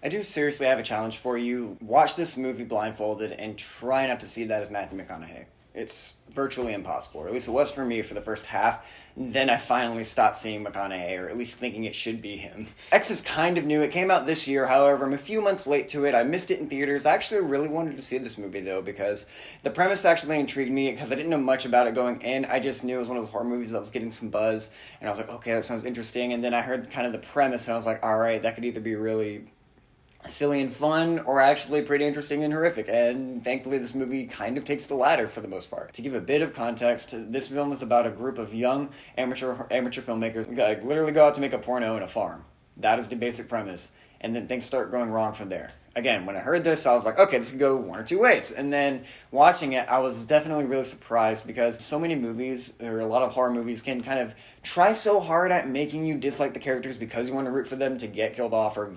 I do seriously have a challenge for you. Watch this movie blindfolded and try not to see that as Matthew McConaughey. It's virtually impossible, or at least it was for me for the first half. Then I finally stopped seeing McConaughey, or at least thinking it should be him. X is kind of new. It came out this year, however, I'm a few months late to it. I missed it in theaters. I actually really wanted to see this movie, though, because the premise actually intrigued me, because I didn't know much about it going in. I just knew it was one of those horror movies that was getting some buzz, and I was like, okay, that sounds interesting. And then I heard kind of the premise, and I was like, all right, that could either be really silly and fun, or actually pretty interesting and horrific. And thankfully, this movie kind of takes the latter for the most part. To give a bit of context, this film is about a group of young amateur filmmakers who literally go out to make a porno in a farm. That is the basic premise. And then things start going wrong from there. Again, when I heard this, I was like, okay, this could go one or two ways. And then watching it, I was definitely really surprised, because so many movies, or a lot of horror movies, can kind of try so hard at making you dislike the characters because you want to root for them to get killed off, or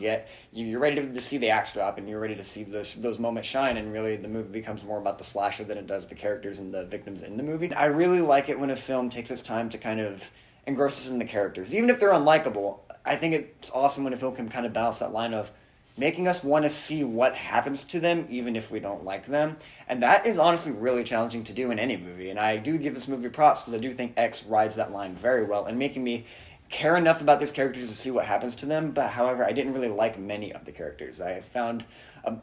you're ready to see the axe drop, and you're ready to see those moments shine, and really the movie becomes more about the slasher than it does the characters and the victims in the movie. I really like it when a film takes its time to kind of engross us in the characters. Even if they're unlikable, I think it's awesome when a film can kind of balance that line of making us want to see what happens to them, even if we don't like them. And that is honestly really challenging to do in any movie. And I do give this movie props, because I do think X rides that line very well, and making me care enough about these characters to see what happens to them. But however, I didn't really like many of the characters. I found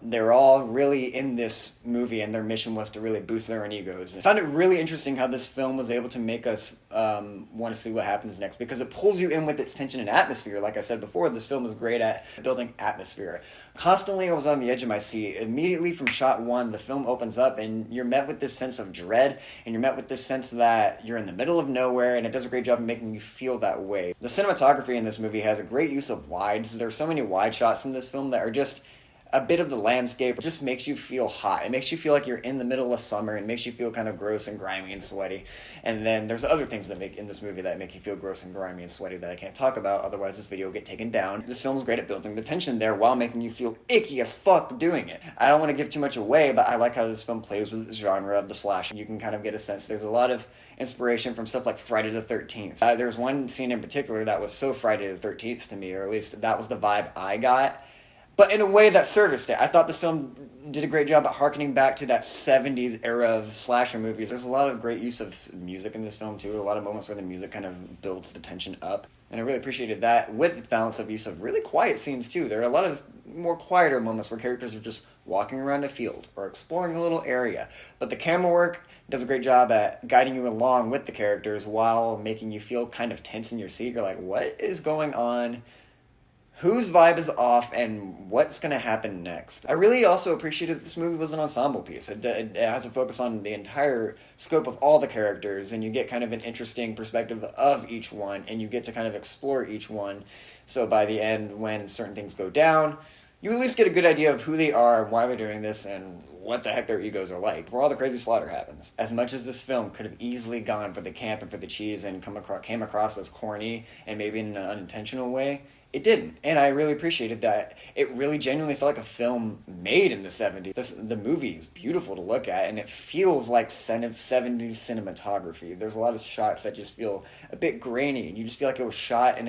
they're all really in this movie, and their mission was to really boost their own egos. I found it really interesting how this film was able to make us want to see what happens next, because it pulls you in with its tension and atmosphere. Like I said before, this film is great at building atmosphere. Constantly, I was on the edge of my seat. Immediately from shot one, the film opens up, and you're met with this sense of dread, and you're met with this sense that you're in the middle of nowhere, and it does a great job of making you feel that way. The cinematography in this movie has a great use of wides. There are so many wide shots in this film that are just a bit of the landscape. It just makes you feel hot. It makes you feel like you're in the middle of summer, and makes you feel kind of gross and grimy and sweaty. And then there's other things that make in this movie that make you feel gross and grimy and sweaty that I can't talk about, otherwise this video will get taken down. This film is great at building the tension there while making you feel icky as fuck doing it. I don't want to give too much away, but I like how this film plays with the genre of the slasher. You can kind of get a sense there's a lot of inspiration from stuff like Friday the 13th. There's one scene in particular that was so Friday the 13th to me, or at least that was the vibe I got, but in a way that serviced it. I thought this film did a great job at harkening back to that 70s era of slasher movies. There's a lot of great use of music in this film, too. A lot of moments where the music kind of builds the tension up. And I really appreciated that, with the balance of use of really quiet scenes, too. There are a lot of more quieter moments where characters are just walking around a field or exploring a little area. But the camera work does a great job at guiding you along with the characters while making you feel kind of tense in your seat. You're like, what is going on? Whose vibe is off, and what's going to happen next? I really also appreciated that this movie was an ensemble piece. It has a focus on the entire scope of all the characters, and you get kind of an interesting perspective of each one, and you get to kind of explore each one. So by the end, when certain things go down, you at least get a good idea of who they are, why they're doing this, and what the heck their egos are like before all the crazy slaughter happens. As much as this film could have easily gone for the camp and for the cheese and came across as corny and maybe in an unintentional way, it didn't, and I really appreciated that. It really genuinely felt like a film made in the 70s. The movie is beautiful to look at, and it feels like 70s cinematography. There's a lot of shots that just feel a bit grainy, and you just feel like it was shot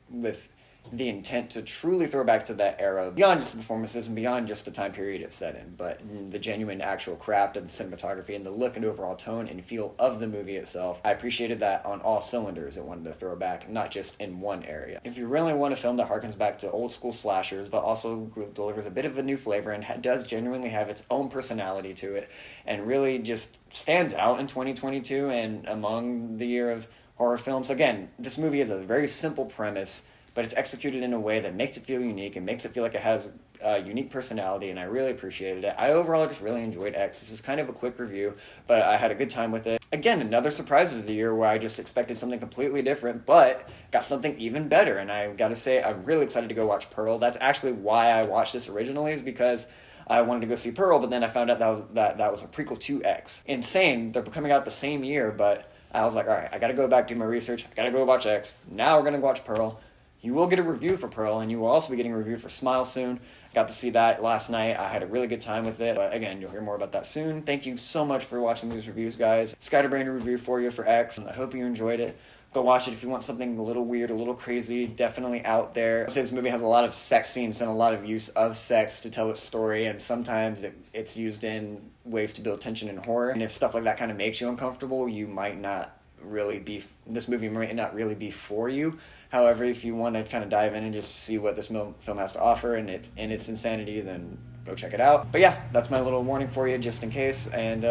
with the intent to truly throw back to that era, beyond just the performances and beyond just the time period it's set in, but the genuine actual craft of the cinematography and the look and overall tone and feel of the movie itself. I appreciated that on all cylinders. It wanted to throw back, not just in one area. If you really want a film that harkens back to old school slashers, but also delivers a bit of a new flavor and does genuinely have its own personality to it, and really just stands out in 2022 and among the year of horror films. Again, this movie is a very simple premise, but it's executed in a way that makes it feel unique and makes it feel like it has a unique personality, and I really appreciated it. I overall just really enjoyed X. This is kind of a quick review, but I had a good time with it. Again, another surprise of the year where I just expected something completely different, but got something even better, and I gotta say, I'm really excited to go watch Pearl. That's actually why I watched this originally, is because I wanted to go see Pearl, but then I found out that was a prequel to X. Insane. They're coming out the same year, but I was like, all right, I gotta go back, do my research, I gotta go watch X. Now we're gonna watch Pearl. You will get a review for Pearl, and you will also be getting a review for Smile soon. Got to see that last night. I had a really good time with it. But again, you'll hear more about that soon. Thank you so much for watching these reviews, guys. Scatterbrain review for you for X. I hope you enjoyed it. Go watch it if you want something a little weird, a little crazy, definitely out there. I would say this movie has a lot of sex scenes and a lot of use of sex to tell its story, and sometimes it's used in ways to build tension and horror. And if stuff like that kind of makes you uncomfortable, you might not really be, this movie might not really be for you. However, if you want to kind of dive in and just see what this film has to offer and its insanity, then go check it out. But yeah, that's my little warning for you just in case. And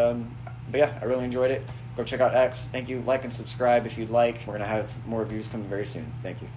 but yeah, I really enjoyed it. Go check out X. Thank you. Like and subscribe if you'd like. We're going to have more reviews coming very soon. Thank you.